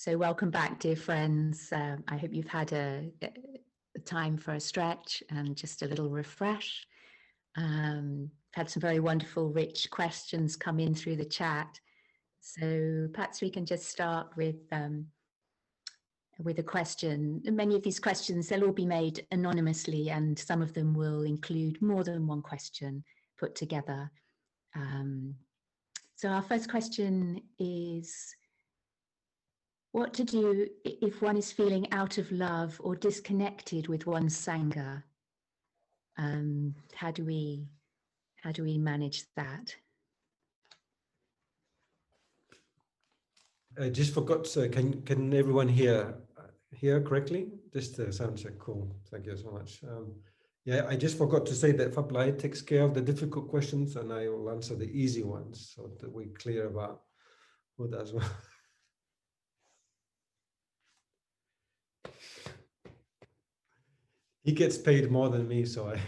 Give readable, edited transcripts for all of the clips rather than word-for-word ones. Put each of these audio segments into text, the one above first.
So welcome back, dear friends. I hope you've had a time for a stretch and just a little refresh. Had some very wonderful, rich questions come in through the chat. So perhaps we can just start with a question. Many of these questions, they'll all be made anonymously, and some of them will include more than one question put together. So our first question is, what to do if one is feeling out of love or disconnected with one's Sangha? How do we manage that? I just forgot. Can everyone hear correctly? This sounds cool. Thank you so much. Yeah, I just forgot to say that Phap Lai takes care of the difficult questions, and I will answer the easy ones, so that we're clear about who does what. He gets paid more than me, so I.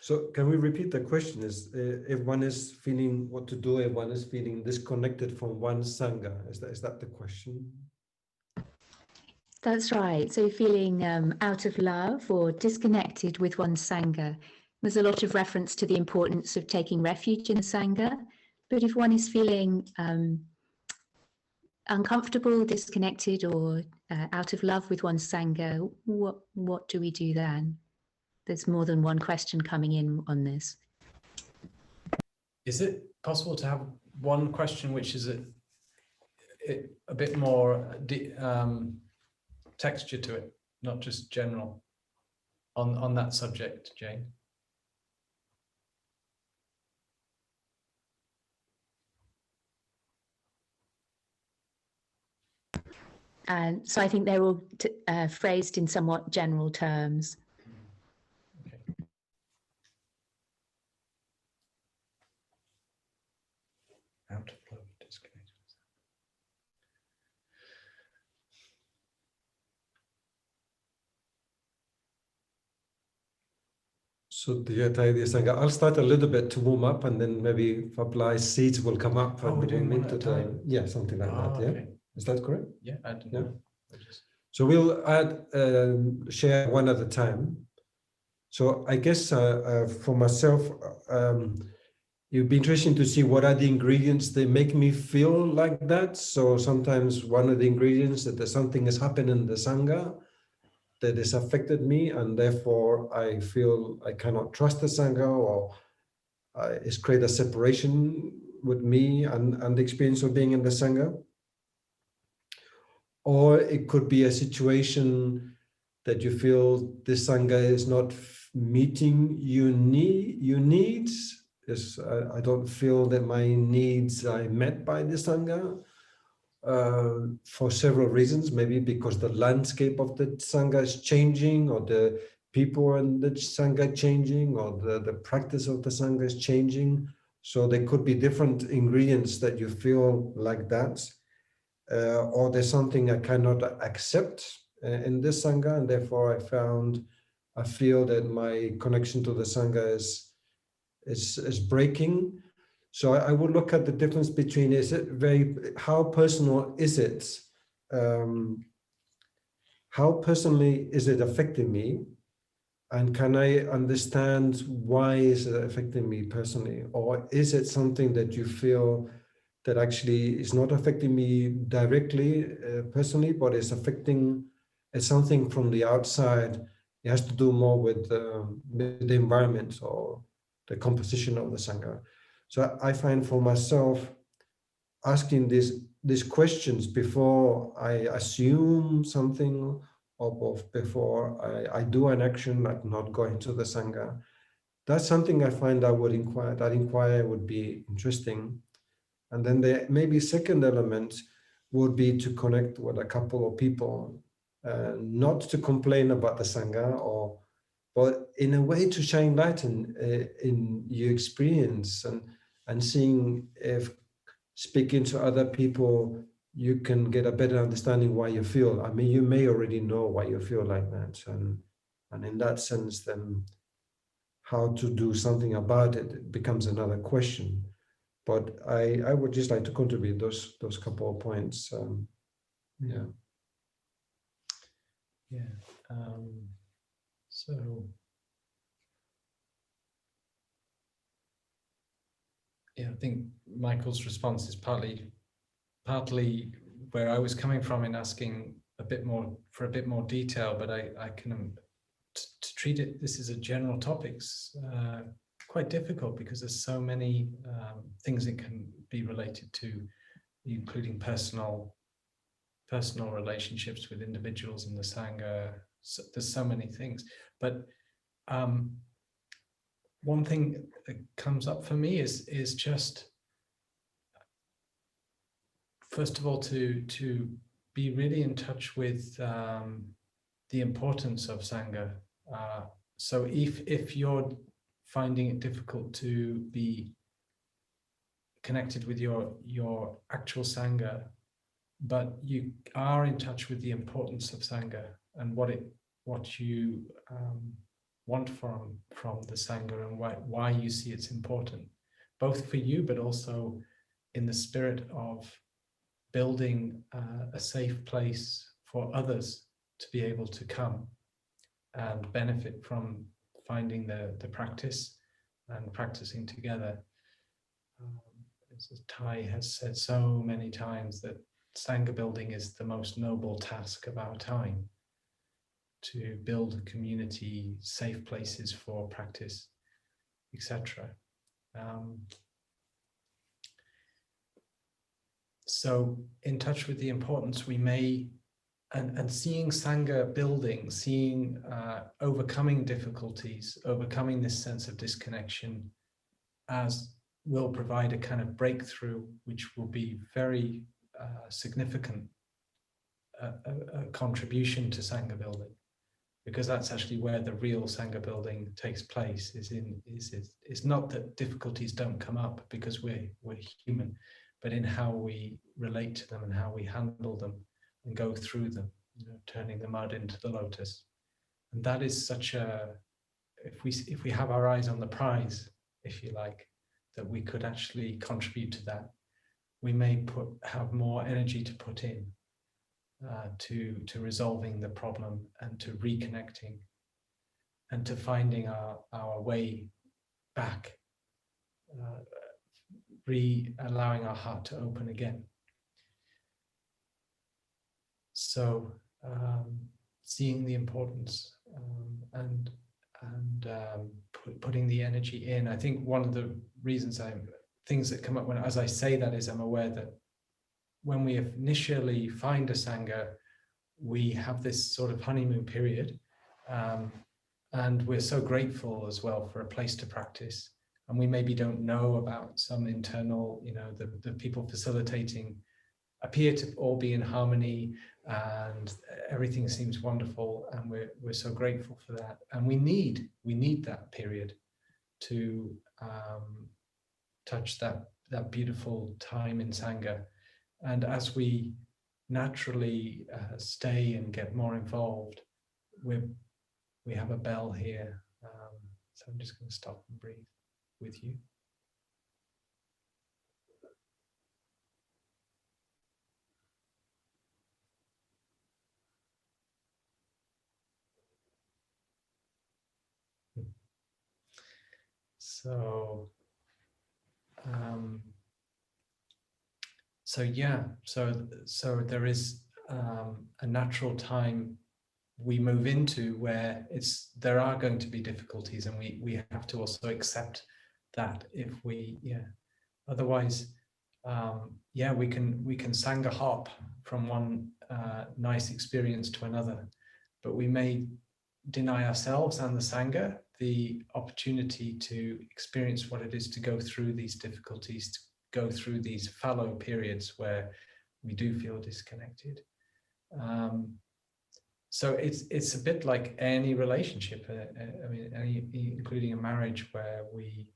So can we repeat the question? Is if one is feeling what to do, if one is feeling disconnected from one's Sangha, is that the question? That's right. So feeling out of love or disconnected with one's Sangha. There's a lot of reference to the importance of taking refuge in the Sangha. But if one is feeling uncomfortable, disconnected, or out of love with one's Sangha, what do we do then? There's more than one question coming in on this. Is it possible to have one question which is a bit more texture to it, not just general, on that subject, Jane? And so I think they're all phrased in somewhat general terms. Okay. Out of love, disconnected. So the idea is, I'll start a little bit to warm up, and then maybe Phap Lai's seeds will come up. Oh, we're doing one at a time. Yeah, something like that. Yeah, okay. Is that correct? Yeah, I don't know. So we'll share one at a time. So I guess for myself, it would be interesting to see what are the ingredients that make me feel like that. So sometimes one of the ingredients that something has happened in the Sangha that has affected me, and therefore I feel I cannot trust the Sangha, or it's created a separation with me and the experience of being in the Sangha. Or it could be a situation that you feel the Sangha is not meeting your needs. I don't feel that my needs are met by the Sangha for several reasons. Maybe because the landscape of the Sangha is changing, or the people in the Sangha changing, or the practice of the Sangha is changing. So there could be different ingredients that you feel like that. Or there's something I cannot accept in this Sangha, and therefore I feel that my connection to the Sangha is breaking. So I would look at the difference between, how personal is it? How personally is it affecting me? And can I understand why is it affecting me personally? Or is it something that you feel that actually is not affecting me directly, personally, but is affecting something from the outside? It has to do more with the environment or the composition of the Sangha. So I find for myself, asking these questions before I assume something, or before I do an action, like not going to the Sangha, that's something I find I would inquire. That inquiry would be interesting. And then the maybe second element would be to connect with a couple of people, not to complain about the Sangha, but in a way to shine light in your experience, and seeing if speaking to other people, you can get a better understanding why you feel. I mean, you may already know why you feel like that. And in that sense, then how to do something about it becomes another question. But I would just like to contribute those couple of points. Yeah. Yeah. So yeah, I think Michael's response is partly where I was coming from in asking a bit more detail, but I can to treat it, this is a general topics, quite difficult because there's so many things it can be related to, including personal relationships with individuals in the Sangha. So there's so many things, but one thing that comes up for me is just, first of all, to be really in touch with the importance of Sangha. So if you're finding it difficult to be connected with your actual Sangha, but you are in touch with the importance of Sangha and what you want from the Sangha, and why you see it's important, both for you, but also in the spirit of building a safe place for others to be able to come and benefit from finding the practice and practicing together. As Thai has said so many times, that Sangha building is the most noble task of our time, to build a community, safe places for practice, etc. So in touch with the importance, we may, and seeing Sangha building, seeing overcoming difficulties, overcoming this sense of disconnection, as will provide a kind of breakthrough, which will be very significant, a contribution to Sangha building, because that's actually where the real Sangha building takes place. It's not that difficulties don't come up because we're human, but in how we relate to them and how we handle them and go through them, turning the mud into the lotus. And that is such a, if we have our eyes on the prize, if you like, that we could actually contribute to that, we may have more energy to put in to resolving the problem and to reconnecting and to finding our way back, allowing our heart to open again. So seeing the importance and putting the energy in. I think one of the reasons things that come up as I say that is I'm aware that when we initially find a Sangha, we have this sort of honeymoon period, and we're so grateful as well for a place to practice. And we maybe don't know about some internal, the people facilitating appear to all be in harmony, and everything seems wonderful, and we're so grateful for that. And we need that period to touch that beautiful time in Sangha. And as we naturally stay and get more involved, we have a bell here. So I'm just going to stop and breathe with you. So there is a natural time we move into where there are going to be difficulties, and we have to also accept that. Otherwise we can Sangha hop from one nice experience to another, but we may deny ourselves and the Sangha the opportunity to experience what it is to go through these difficulties, to go through these fallow periods where we do feel disconnected. So it's a bit like any relationship. Including a marriage, where we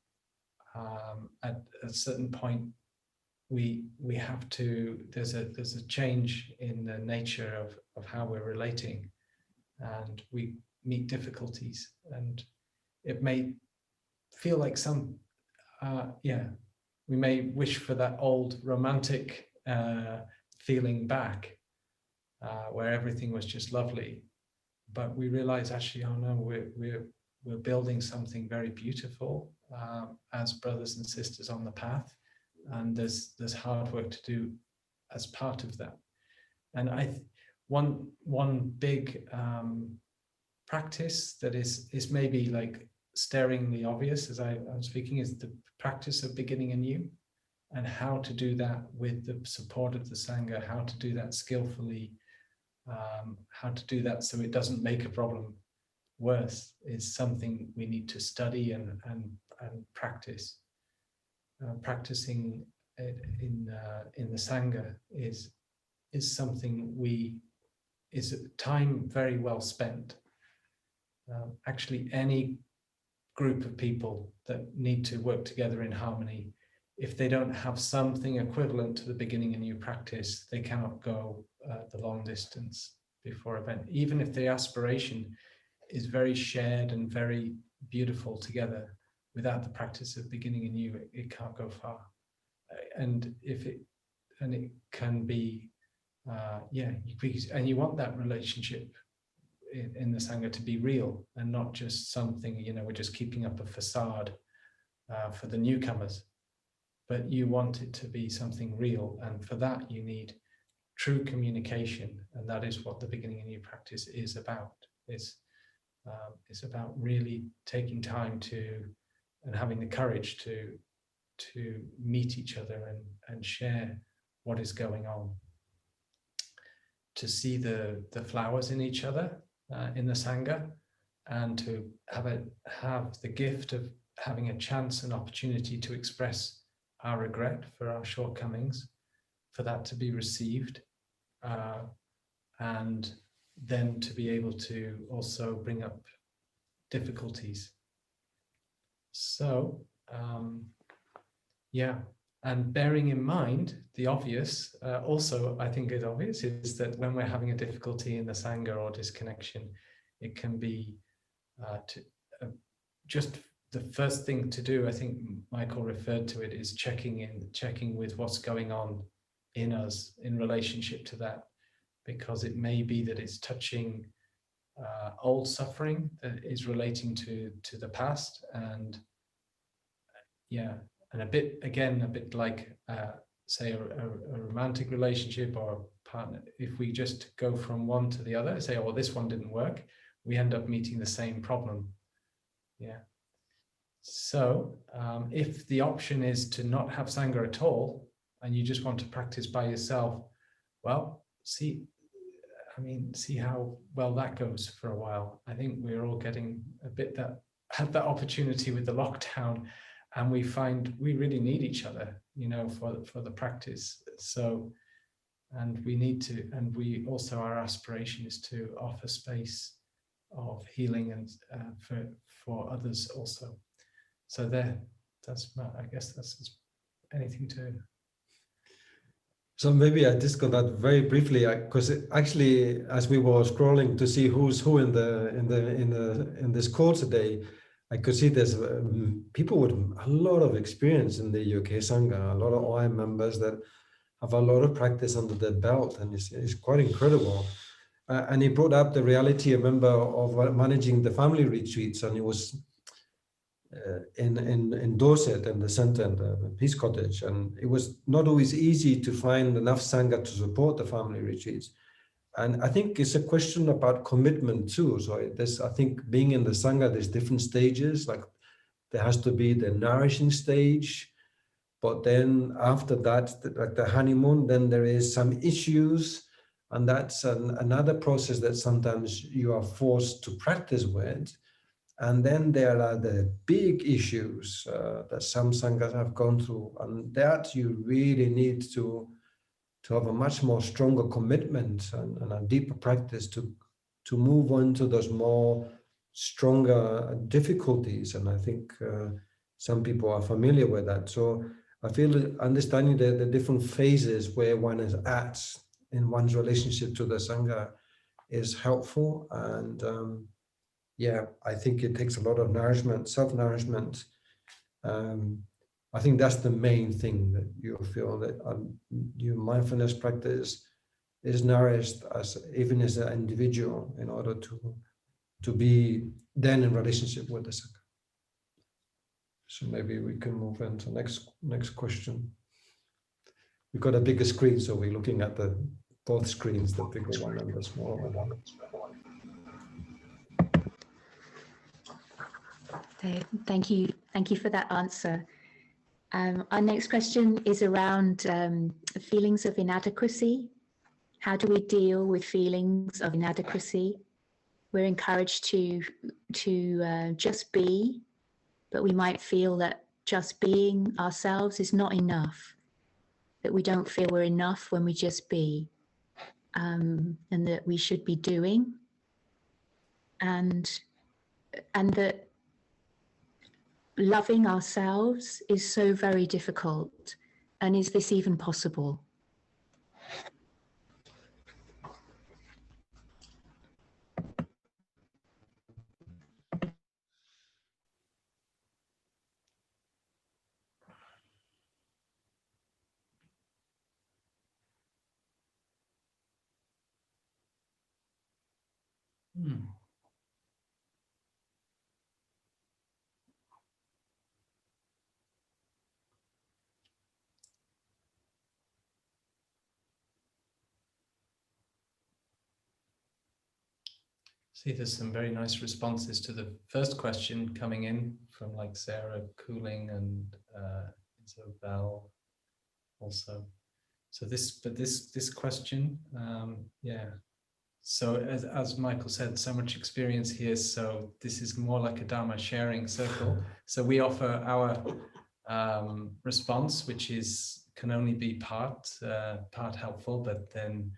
at a certain point we have to. There's a change in the nature of how we're relating, and we meet difficulties, and it may feel like wish for that old romantic feeling back, where everything was just lovely, but we realize actually, oh no, we're building something very beautiful as brothers and sisters on the path, and there's hard work to do as part of that. And one big practice that is maybe like staring the obvious as I'm speaking is the practice of beginning anew, and how to do that with the support of the Sangha, how to do that skillfully, how to do that so it doesn't make a problem worse, is something we need to study and practice. Practicing it in the Sangha is something is time very well spent. Actually, any group of people that need to work together in harmony, if they don't have something equivalent to the beginning anew practice, they cannot go the long distance before event. Even if the aspiration is very shared and very beautiful together, without the practice of beginning anew, it can't go far. And it can be, and you want that relationship in the Sangha to be real and not just something, we're just keeping up a facade for the newcomers, but you want it to be something real. And for that, you need true communication. And that is what the beginning anew practice is about. It's about really taking time and having the courage to meet each other and share what is going on, to see the flowers in each other in the Sangha, and to have the gift of having a chance and opportunity to express our regret for our shortcomings, for that to be received, and then to be able to also bring up difficulties. So and bearing in mind the obvious, also I think is obvious, is that when we're having a difficulty in the Sangha or disconnection, it can be just the first thing to do. I think Michael referred to it, is checking with what's going on in us in relationship to that, because it may be that it's touching old suffering that is relating to the past, and and a bit like say a romantic relationship or a partner. If we just go from one to the other, say, oh, this one didn't work, we end up meeting the same problem. So if the option is to not have Sangha at all, and you just want to practice by yourself, well, see how well that goes for a while. I think we're all getting a bit had that opportunity with the lockdown, and we find we really need each other, for the practice. So, and we need to, and we also, our aspiration is to offer space of healing and for others also. So I guess that's anything to. So maybe I just got that very briefly, because actually, as we were scrolling to see who's who in this call today, I could see there's people with a lot of experience in the UK Sangha, a lot of OI members that have a lot of practice under their belt, and it's quite incredible. And he brought up the reality, a member of managing the family retreats, and it was in Dorset, in the center, in the Peace Cottage, and it was not always easy to find enough Sangha to support the family retreats. And I think it's a question about commitment too. So I think being in the Sangha, there's different stages. Like there has to be the nourishing stage, but then after that, like the honeymoon, then there is some issues, and that's another process that sometimes you are forced to practice with. And then there are the big issues that some Sanghas have gone through, and that you really need to have a much more stronger commitment and a deeper practice to move on to those more stronger difficulties. And I think some people are familiar with that. So I feel understanding the different phases where one is at in one's relationship to the Sangha is helpful. And I think it takes a lot of nourishment, self-nourishment. I think that's the main thing, that you feel that your mindfulness practice is nourished even as an individual in order to be then in relationship with the Sangha. So maybe we can move into next question. We've got a bigger screen, so we're looking at both screens, the bigger one and the smaller one. So thank you for that answer. Our next question is around feelings of inadequacy. How do we deal with feelings of inadequacy? We're encouraged to just be, but we might feel that just being ourselves is not enough, that we don't feel we're enough when we just be, and that we should be doing, and that loving ourselves is so very difficult. And is this even possible? See, there's some very nice responses to the first question coming in from like Sarah Cooling and Isabel also. So this question, yeah. So as Michael said, so much experience here. So this is more like a Dharma sharing circle. So we offer our response, which can only be part helpful, but then,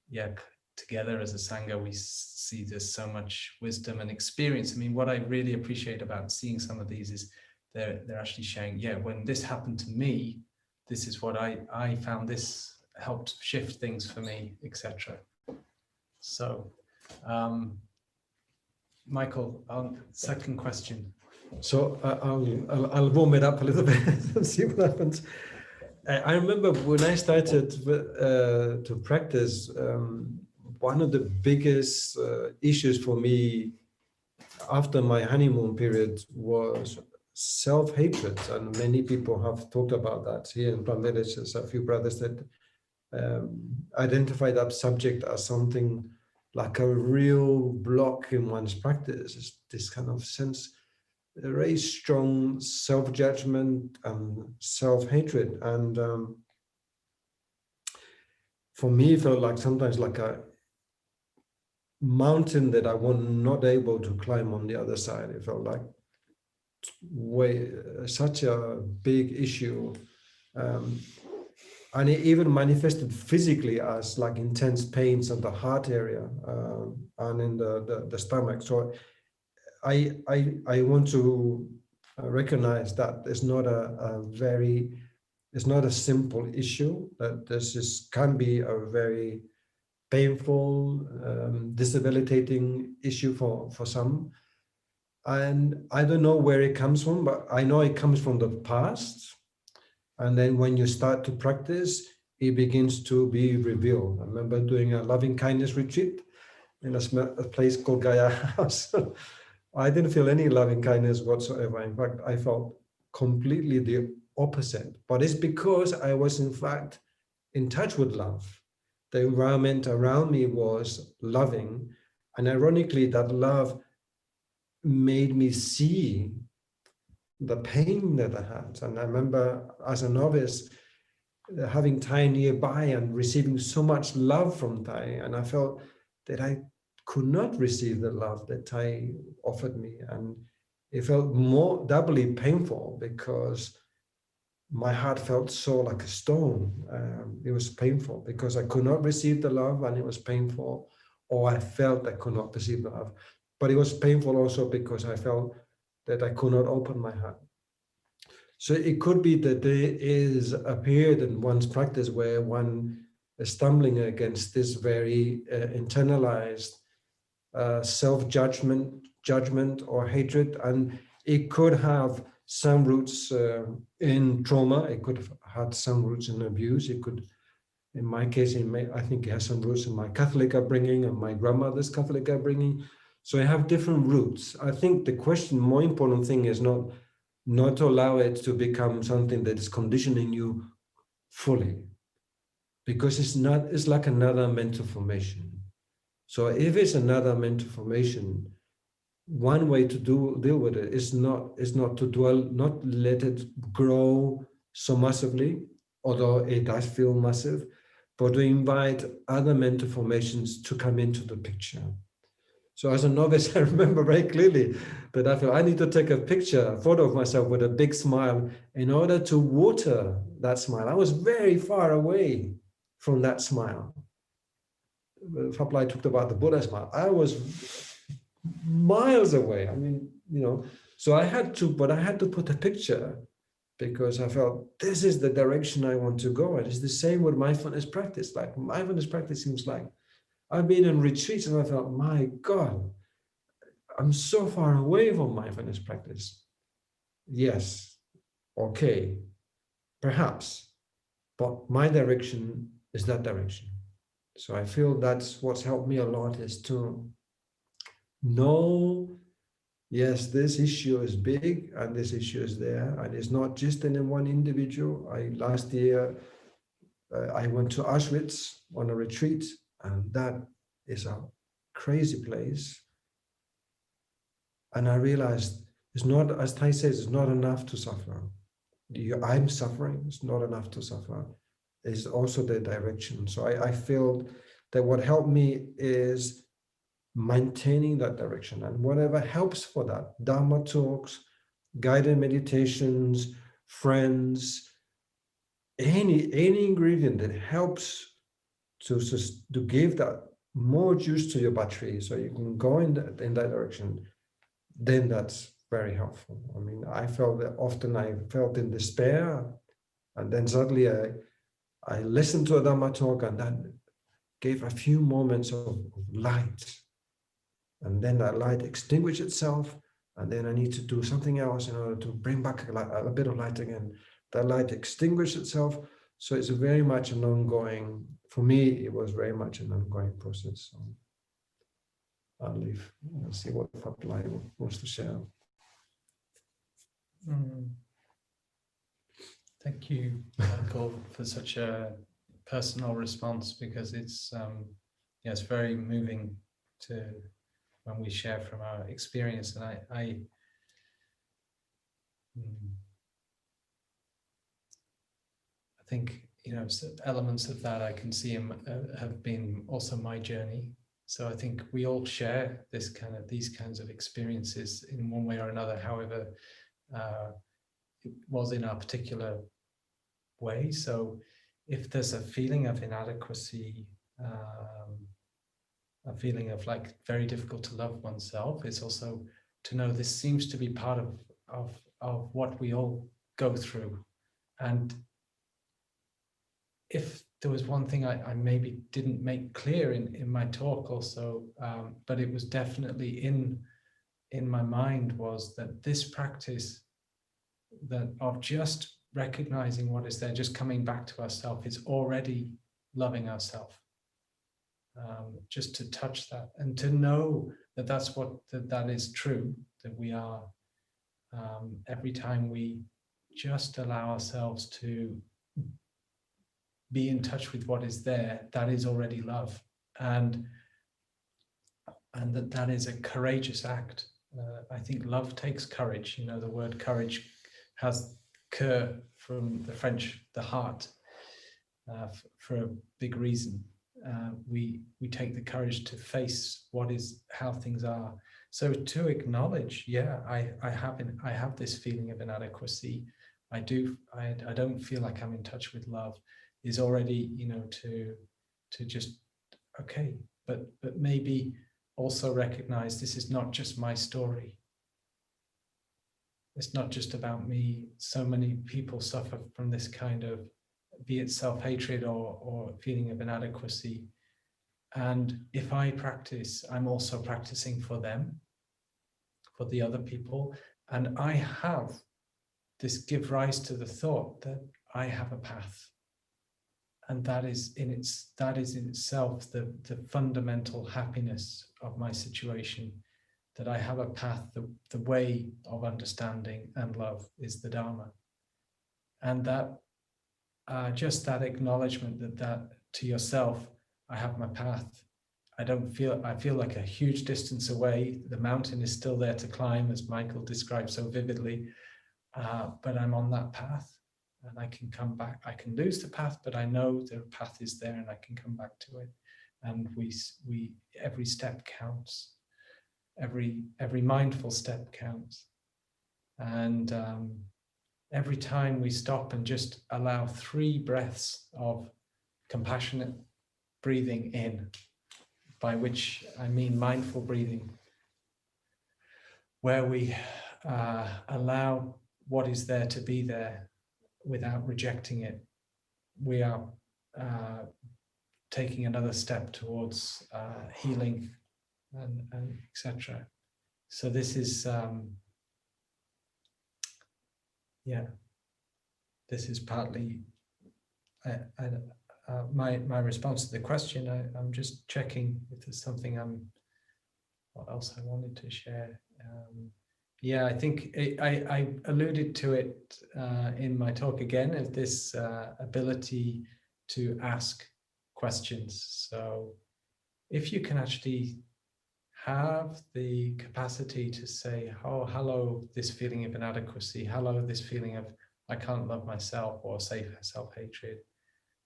yeah, together as a Sangha, we see there's so much wisdom and experience. I mean, what I really appreciate about seeing some of these is they're actually sharing, yeah, when this happened to me, this is what I found, this helped shift things for me, etc. So, Michael, second question. So I'll warm it up a little bit and see what happens. I remember when I started to practice, one of the biggest issues for me after my honeymoon period was self-hatred, and many people have talked about that here in Plum Village. There's a few brothers that identify that subject as something like a real block in one's practice. It's this kind of sense, a very strong self-judgment and self-hatred, and for me it felt like sometimes like a mountain that I was not able to climb on the other side. It felt like such a big issue, and it even manifested physically as like intense pains in the heart area and in the stomach. So I want to recognize that it's not it's not a simple issue, that this can be a very painful, debilitating issue for some. And I don't know where it comes from, but I know it comes from the past. And then when you start to practice, it begins to be revealed. I remember doing a loving kindness retreat in a place called Gaia House. I didn't feel any loving kindness whatsoever. In fact, I felt completely the opposite. But it's because I was, in fact, in touch with love. The environment around me was loving. And ironically, that love made me see the pain that I had. And I remember as a novice having Thai nearby and receiving so much love from Thai. And I felt that I could not receive the love that Thai offered me. And it felt more doubly painful because my heart felt so like a stone. It was painful because I could not receive the love, and it was painful, or I felt I could not receive the love. But it was painful also because I felt that I could not open my heart. So it could be that there is a period in one's practice where one is stumbling against this very internalized self-judgment, judgment or hatred, and it could have some roots in trauma. It could have had some roots in abuse. It could, in my case, I think it has some roots in my Catholic upbringing and my grandmother's Catholic upbringing. So I have different roots. I think the more important thing is not to allow it to become something that is conditioning you fully, because it's like another mental formation. So if it's another mental formation, one way to deal with it is not to dwell, not let it grow so massively, although it does feel massive, but to invite other mental formations to come into the picture. So as a novice, I remember very clearly that I felt I need to take a photo of myself with a big smile in order to water that smile. I was very far away from that smile. Phap Lai talked about the Buddha smile. I was miles away. I mean, so I had to put a picture, because I felt this is the direction I want to go. And it's the same with mindfulness practice. Like mindfulness practice seems like I've been in retreats and I felt, my God, I'm so far away from mindfulness practice. Yes, okay, perhaps, but my direction is that direction. So I feel that's what's helped me a lot, is to know, yes, this issue is big and this issue is there, and it's not just in one individual. Last year, I went to Auschwitz on a retreat, and that is a crazy place. And I realized it's not, as Thai says, it's not enough to suffer. I'm suffering, it's not enough to suffer. It's also the direction. So I feel that what helped me is maintaining that direction, and whatever helps for that, Dharma talks, guided meditations, friends, any ingredient that helps to give that more juice to your battery so you can go in that direction, then that's very helpful. I mean, I felt that often I felt in despair, and then suddenly I listened to a Dhamma talk, and that gave a few moments of light. And then that light extinguished itself, and then I need to do something else in order to bring back a bit of light again. That light extinguished itself. So it's very much an ongoing, for me, it was very much an ongoing process. So I'll leave. I'll see what Phap Lai wants to share. Thank you, Michael, for such a personal response, because it's it's very moving to when we share from our experience. And I think elements of that I can see have been also my journey. So I think we all share these kinds of experiences in one way or another, however it was in our particular way. So if there's a feeling of inadequacy, a feeling of like very difficult to love oneself, it's also to know this seems to be part of what we all go through. And if there was one thing I maybe didn't make clear in my talk also, but it was definitely in my mind, was that this practice of just recognizing what is there, just coming back to ourselves, is already loving ourselves. Just to touch that and to know that that is true, that we are, every time we just allow ourselves to be in touch with what is there, that is already love, and that is a courageous act. I think love takes courage. The word courage has cœur from the French, the heart, for a big reason. We take the courage to face how things are. So to acknowledge, I have this feeling of inadequacy. I don't feel like I'm in touch with love, is already, to just, okay, but maybe also recognize this is not just my story. It's not just about me. So many people suffer from this kind of, be it self-hatred or feeling of inadequacy. And if I practice, I'm also practicing for them, for the other people. And I have this give rise to the thought that I have a path. And that is in itself the fundamental happiness of my situation, that I have a path, the way of understanding and love is the Dharma. And that just that acknowledgement that to yourself, I have my path. I feel like a huge distance away. The mountain is still there to climb, as Michael described so vividly, but I'm on that path. And I can come back. I can lose the path, but I know the path is there, and I can come back to it. And we every step counts. Every mindful step counts. And every time we stop and just allow 3 breaths of compassionate breathing in, by which I mean mindful breathing, where we allow what is there to be there, without rejecting it, we are taking another step towards healing and etc. So this is this is partly my response to the question. I'm just checking if there's something what else I wanted to share. Yeah, I think I alluded to it in my talk again, of this ability to ask questions. So if you can actually have the capacity to say, oh, hello, this feeling of inadequacy, hello, this feeling of I can't love myself, or say self-hatred,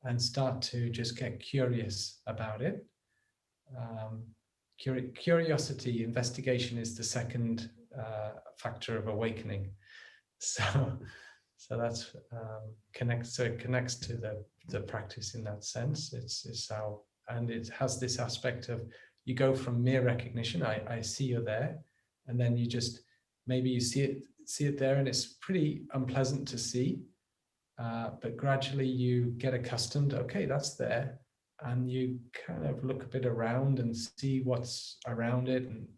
and start to just get curious about it. Curiosity, investigation is the second factor of awakening. So that's connects to the practice in that sense. It's how, and it has this aspect of, you go from mere recognition, I see you're there, and then you just, maybe you see it there, and it's pretty unpleasant to see, but gradually you get accustomed, okay, that's there, and you kind of look a bit around and see what's around it. And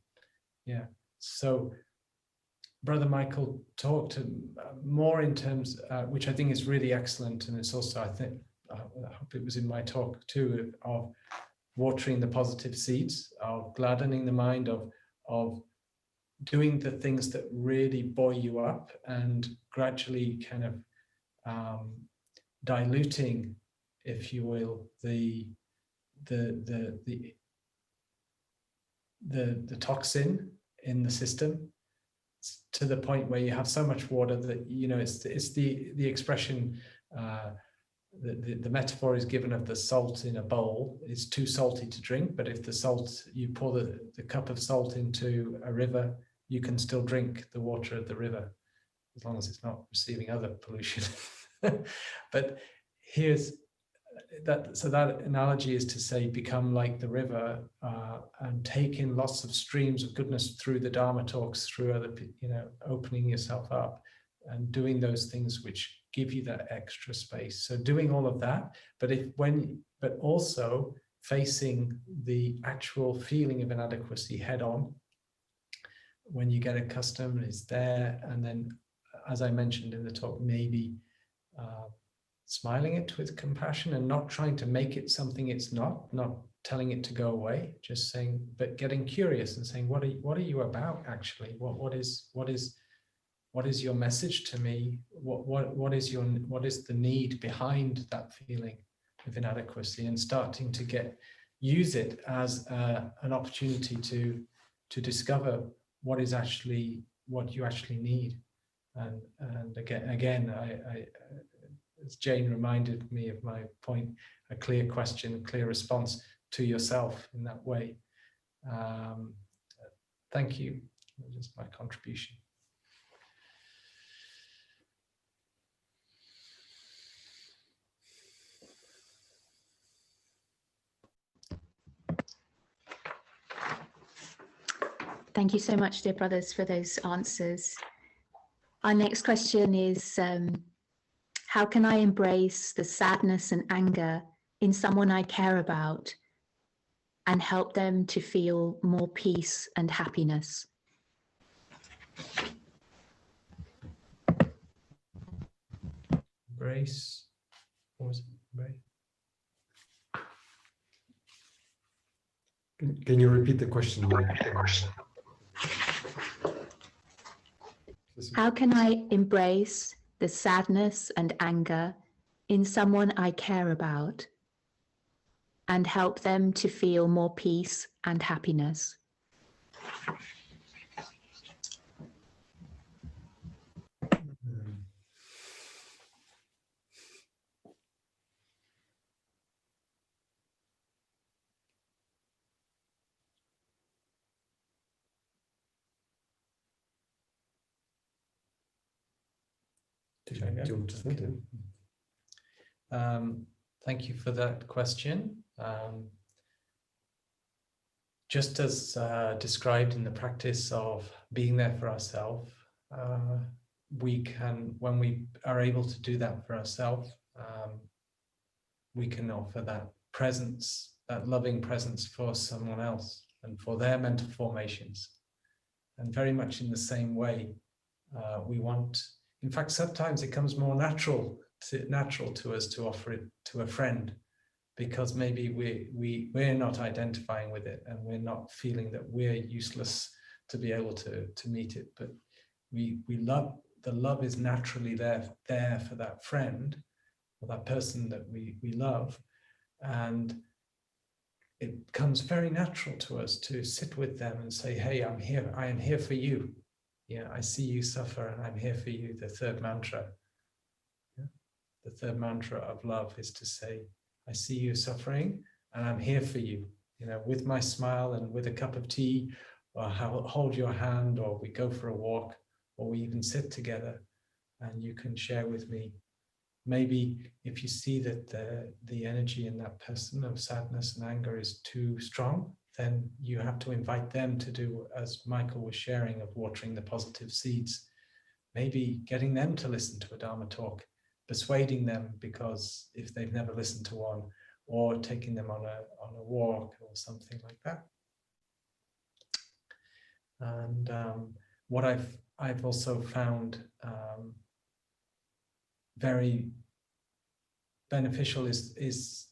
yeah, so Brother Michael talked more in terms, which I think is really excellent, and it's also, I hope it was in my talk too, of watering the positive seeds, of gladdening the mind, of doing the things that really buoy you up, and gradually kind of diluting, if you will, the toxin in the system, to the point where you have so much water that, you know, it's the expression, the metaphor is given of the salt in a bowl. It's too salty to drink, but if the salt, you pour the cup of salt into a river, you can still drink the water of the river, as long as it's not receiving other pollution. But here's that, so that analogy is to say, become like the river, and take in lots of streams of goodness through the Dharma talks, through other, you know, opening yourself up and doing those things which give you that extra space. So doing all of that, but also facing the actual feeling of inadequacy head on. When you get accustomed, it's there, and then, as I mentioned in the talk, maybe smiling it with compassion, and not trying to make it something it's not telling it to go away, just saying, but getting curious and saying, what are you about actually? What is your message to me? What is the need behind that feeling of inadequacy, and starting to use it as an opportunity to discover what you actually need. And again, I as Jane reminded me of my point, a clear question, a clear response to yourself in that way. Thank you. That's my contribution. Thank you so much, dear brothers, for those answers. Our next question is, how can I embrace the sadness and anger in someone I care about and help them to feel more peace and happiness? Embrace. What was it? Embrace. Can you repeat the question? How can I embrace the sadness and anger in someone I care about and help them to feel more peace and happiness? Thank you for that question. Just as described in the practice of being there for ourselves, we can, when we are able to do that for ourselves, we can offer that presence, that loving presence for someone else and for their mental formations. And very much in the same way, we want, in fact, sometimes it comes more natural to us to offer it to a friend, because maybe we're not identifying with it and we're not feeling that we're useless to be able to meet it, but we love, the love is naturally there for that friend or that person that we love, and it comes very natural to us to sit with them and say, hey, I'm here, I am here for you. Yeah, I see you suffer and I'm here for you. The third mantra. Yeah? The third mantra of love is to say, I see you suffering and I'm here for you. You know, with my smile and with a cup of tea, or hold your hand, or we go for a walk, or we even sit together and you can share with me. Maybe if you see that the energy in that person of sadness and anger is too strong, then you have to invite them to do, as Michael was sharing, of watering the positive seeds. Maybe getting them to listen to a Dharma talk, persuading them, because if they've never listened to one, or taking them on a walk or something like that. And what I've also found very beneficial is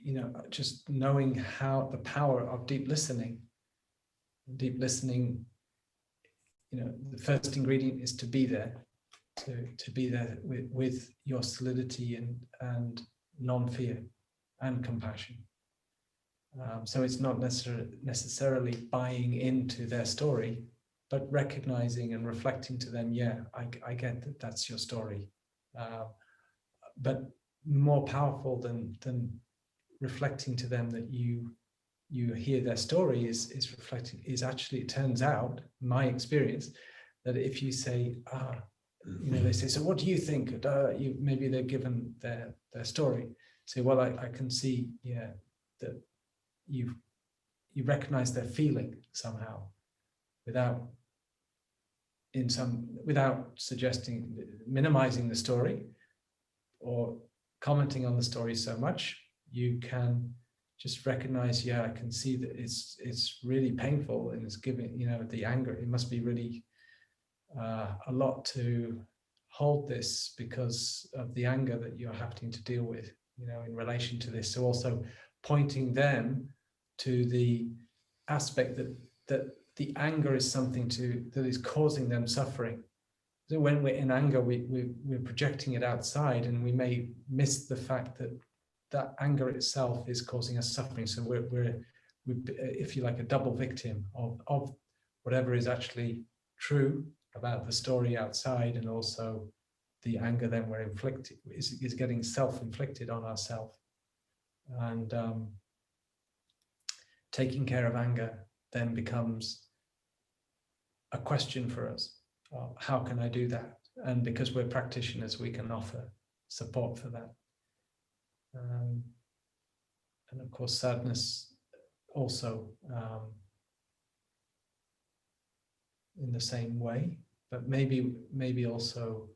you know, just knowing how the power of deep listening. Deep listening, you know, the first ingredient is to be there, to be there with your solidity and non-fear and compassion. So it's not necessarily buying into their story, but recognizing and reflecting to them, yeah, I get that that's your story. But more powerful than reflecting to them that you hear their story is reflecting, is actually, it turns out, my experience, that if you say, you know, they say, so what do you think? Maybe they're given their story. Say, well, I can see, yeah, that you recognize their feeling somehow, without suggesting, minimizing the story or commenting on the story so much. You can just recognize, yeah, I can see that it's really painful, and it's giving, you know, the anger, it must be really a lot to hold this because of the anger that you're having to deal with, you know, in relation to this. So also pointing them to the aspect that the anger is something that is causing them suffering. So when we're in anger, we're projecting it outside, and we may miss the fact that anger itself is causing us suffering. So we're if you like, a double victim of whatever is actually true about the story outside, and also the anger then we're inflicted is getting self-inflicted on ourselves. And taking care of anger then becomes a question for us. How can I do that? And because we're practitioners, we can offer support for that. And of course, sadness also in the same way, but maybe also,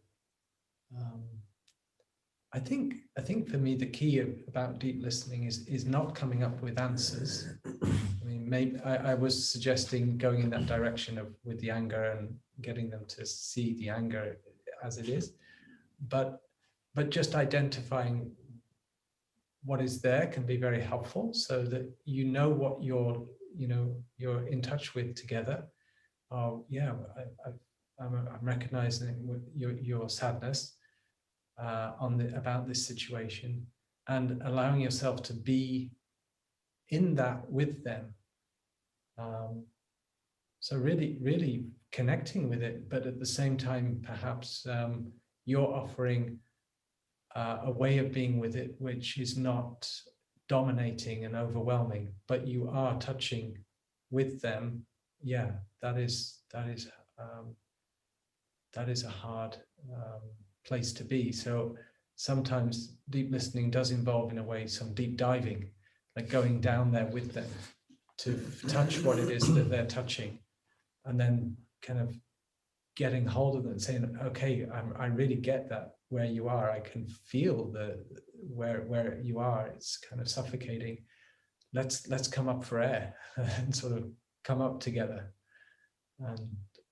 I think for me the key about deep listening is not coming up with answers. I mean, maybe I was suggesting going in that direction with the anger and getting them to see the anger as it is, but but just identifying what is there can be very helpful, so that you know what you're in touch with together. I'm recognizing with your sadness about this situation, and allowing yourself to be in that with them. So really connecting with it, but at the same time, perhaps you're offering a way of being with it which is not dominating and overwhelming, but you are touching with them. Yeah, that is a hard place to be. So sometimes deep listening does involve, in a way, some deep diving, like going down there with them to touch what it is that they're touching, and then kind of getting hold of them and saying, okay, I really get that where you are. I can feel where you are. It's kind of suffocating. Let's come up for air and sort of come up together. And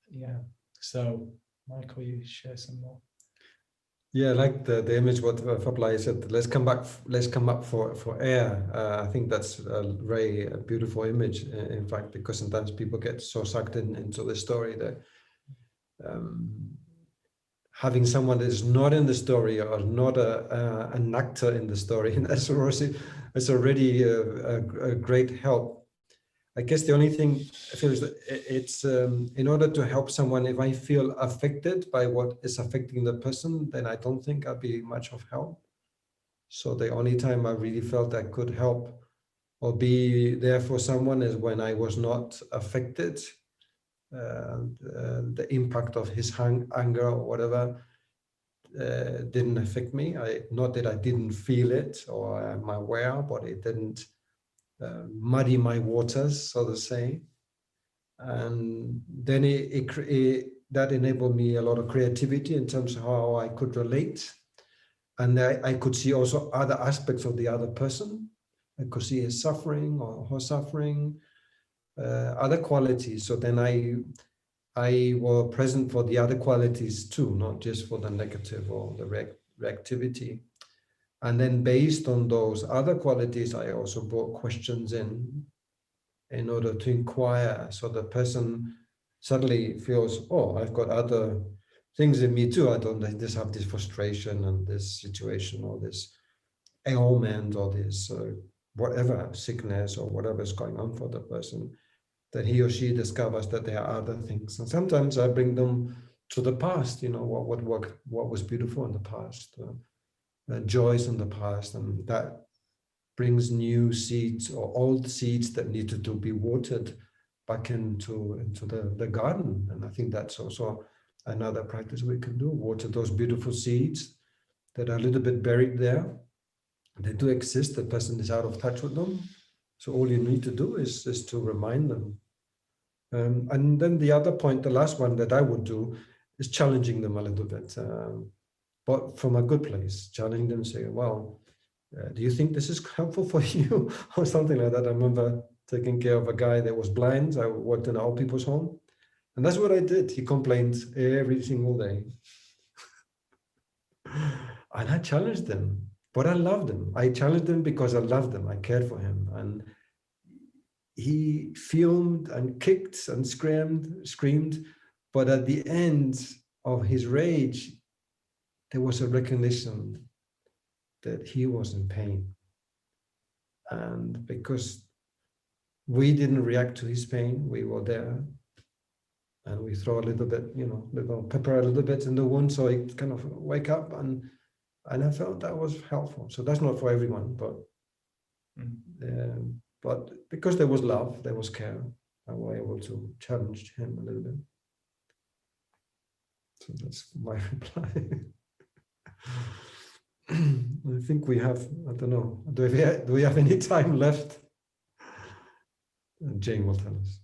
yeah, so Michael, you share some more. Yeah, I like the image what Phap Lai said. Let's come up for air. I think that's a very beautiful image, in fact, because sometimes people get so sucked into the story that having someone that is not in the story or not an actor in the story, that's already a great help. I guess the only thing I feel is that it's in order to help someone, if I feel affected by what is affecting the person, then I don't think I'll be much of help. So the only time I really felt I could help or be there for someone is when I was not affected. The impact of his anger or whatever didn't affect me. Not that I didn't feel it or I'm aware, but it didn't muddy my waters, so to say. And then that enabled me a lot of creativity in terms of how I could relate. And I could see also other aspects of the other person. I could see his suffering or her suffering, other qualities. So then I were present for the other qualities too, not just for the negative or the reactivity. And then based on those other qualities, I also brought questions in order to inquire. So the person suddenly feels, oh, I've got other things in me too. I don't just have this frustration and this situation or this ailment or this whatever sickness or whatever is going on for the person, that he or she discovers that there are other things. And sometimes I bring them to the past, what was beautiful in the past, joys in the past, and that brings new seeds or old seeds that need to be watered back into the garden. And I think that's also another practice we can do, water those beautiful seeds that are a little bit buried there. They do exist, the person is out of touch with them. So all you need to do is to remind them. And then the other point, the last one that I would do, is challenging them a little bit, but from a good place, challenging them, say, well, do you think this is helpful for you? Or something like that. I remember taking care of a guy that was blind. I worked in an old people's home. And that's what I did. He complained every single day. And I challenged them, but I loved him. I challenged him because I loved him. I cared for him. And he fumed and kicked and screamed. But at the end of his rage, there was a recognition that he was in pain. And because we didn't react to his pain, we were there. And we throw a little bit, little pepper a little bit in the wound so he kind of wake up. And I felt that was helpful. So that's not for everyone, but because there was love, there was care, I was able to challenge him a little bit. So that's my reply. I think we have, I don't know, do we have any time left? Jane will tell us.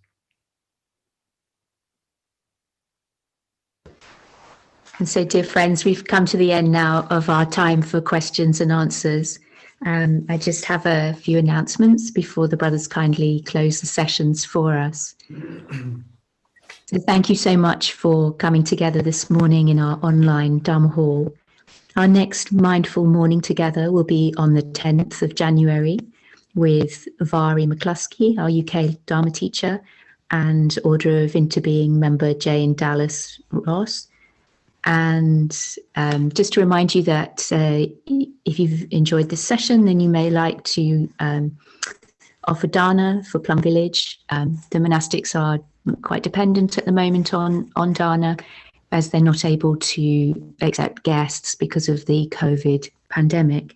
And so, dear friends, we've come to the end now of our time for questions and answers. I just have a few announcements before the brothers kindly close the sessions for us. So thank you so much for coming together this morning in our online Dharma hall. Our next mindful morning together will be on the 10th of January with Vari McCluskey, our UK Dharma teacher, and Order of Interbeing member Jane Dallas Ross. And just to remind you that if you've enjoyed this session, then you may like to offer dana for Plum Village. The monastics are quite dependent at the moment on dana, as they're not able to accept guests because of the COVID pandemic.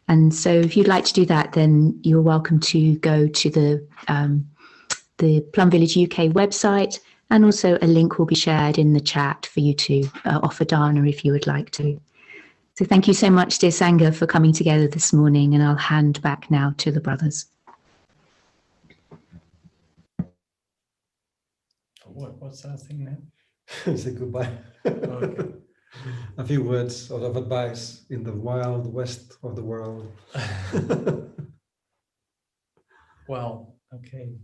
And so if you'd like to do that, then you're welcome to go to the Plum Village UK website, and also a link will be shared in the chat for you to offer dana if you would like to. So thank you so much, dear Sangha, for coming together this morning, and I'll hand back now to the brothers. What's that thing now? Say goodbye. Okay. A few words of advice in the wild west of the world. Well, okay.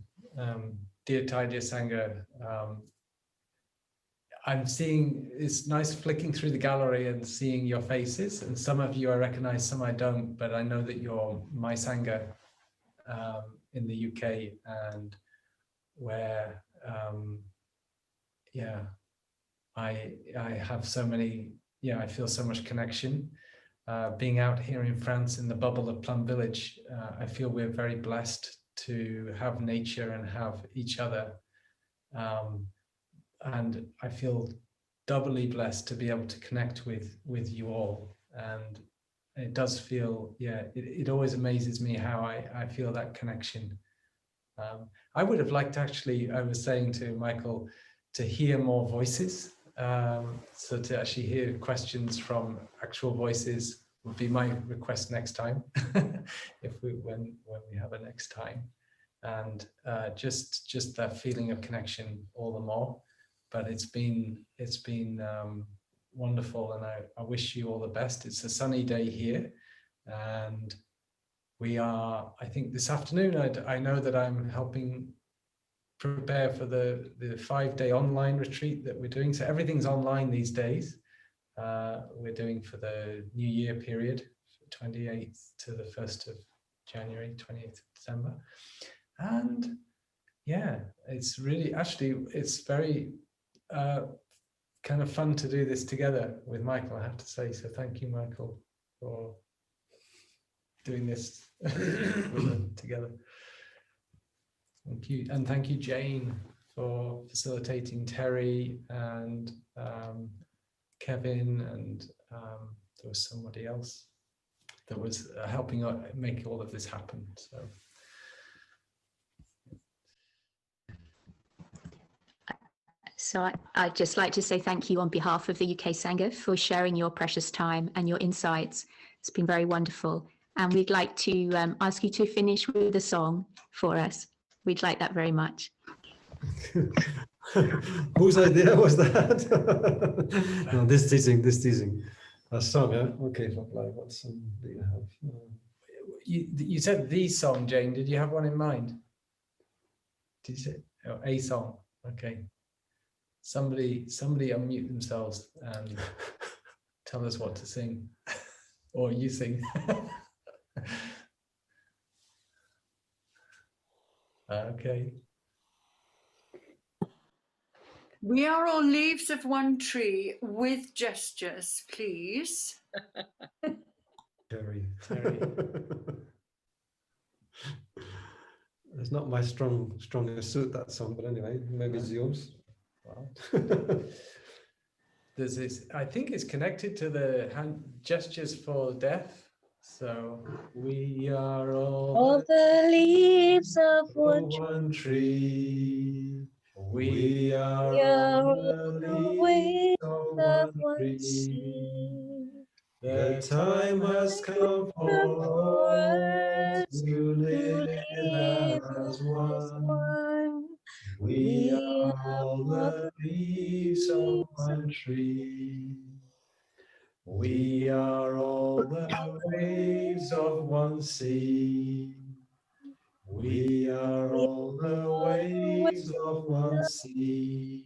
Dear Thai, dear Sangha, I'm seeing, it's nice flicking through the gallery and seeing your faces, and some of you I recognize, some I don't, but I know that you're my Sangha in the UK, and where I have so many, I feel so much connection. Being out here in France in the bubble of Plum Village, I feel we're very blessed to have nature and have each other. And I feel doubly blessed to be able to connect with you all. And it does feel, it always amazes me how I feel that connection. I would have liked actually, I was saying to Michael, to hear more voices. So to actually hear questions from actual voices would be my request next time, when we have a next time. And just that feeling of connection all the more. But it's been wonderful, and I wish you all the best. It's a sunny day here, and we are, I think this afternoon, I know that I'm helping prepare for the 5-day online retreat that we're doing. So everything's online these days. We're doing for the New Year period, 28th to the 1st of January, 28th of December. And yeah, it's really, actually, it's very kind of fun to do this together with Michael, I have to say. So thank you, Michael, for doing this together. Thank you. And thank you, Jane, for facilitating Terry and Kevin, and there was somebody else that was helping make all of this happen. So I'd just like to say thank you on behalf of the UK Sangha for sharing your precious time and your insights. It's been very wonderful. And we'd like to ask you to finish with a song for us. We'd like that very much. Whose idea was that? No, this teasing. A song, yeah? Okay, Phap Lai, what song do you have? You said the song, Jane. Did you have one in mind? Did you say a song? Okay. Somebody unmute themselves and tell us what to sing, or you sing. Okay. We are all leaves of one tree with gestures, please. Terry. It's not my strongest suit, that song, but anyway, maybe it's yours. Wow. There's this, I think it's connected to the hand gestures for death. So we are all the leaves of one tree. We are all the leaves of one tree. The time has come for us to live as one. We are all the leaves of one tree. We are all the waves of one sea. We are all the waves of one sea.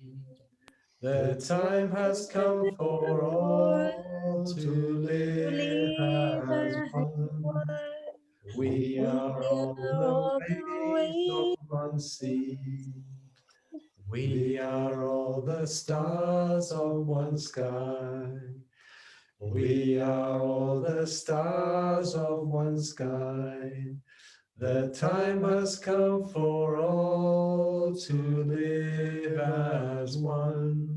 The time has come for all to live as one. We are all the waves of one sea. We are all the stars of one sky. We are all the stars of one sky. The time has come for all to live as one.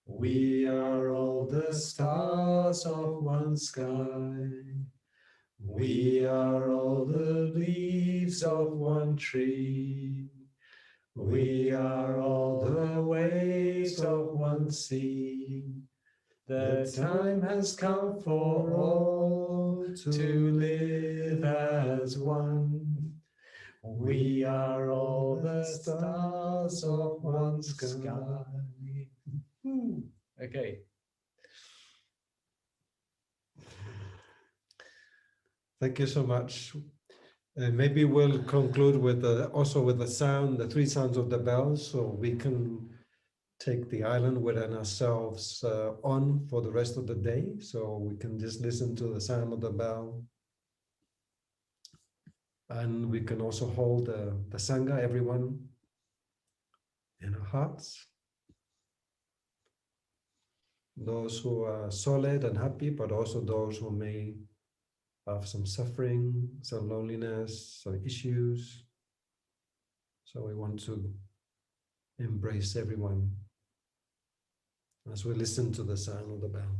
We are all the stars of one sky. We are all the leaves of one tree. We are all the waves of one sea. The time has come for all to live as one. We are all the stars of one sky. Okay. Thank you so much. Maybe we'll conclude with also with the sound, the three sounds of the bell, so we can take the island within ourselves on for the rest of the day. So we can just listen to the sound of the bell. And we can also hold the Sangha, everyone, in our hearts. Those who are solid and happy, but also those who may have some suffering, some loneliness, some issues. So we want to embrace everyone as we listen to the sound of the bell.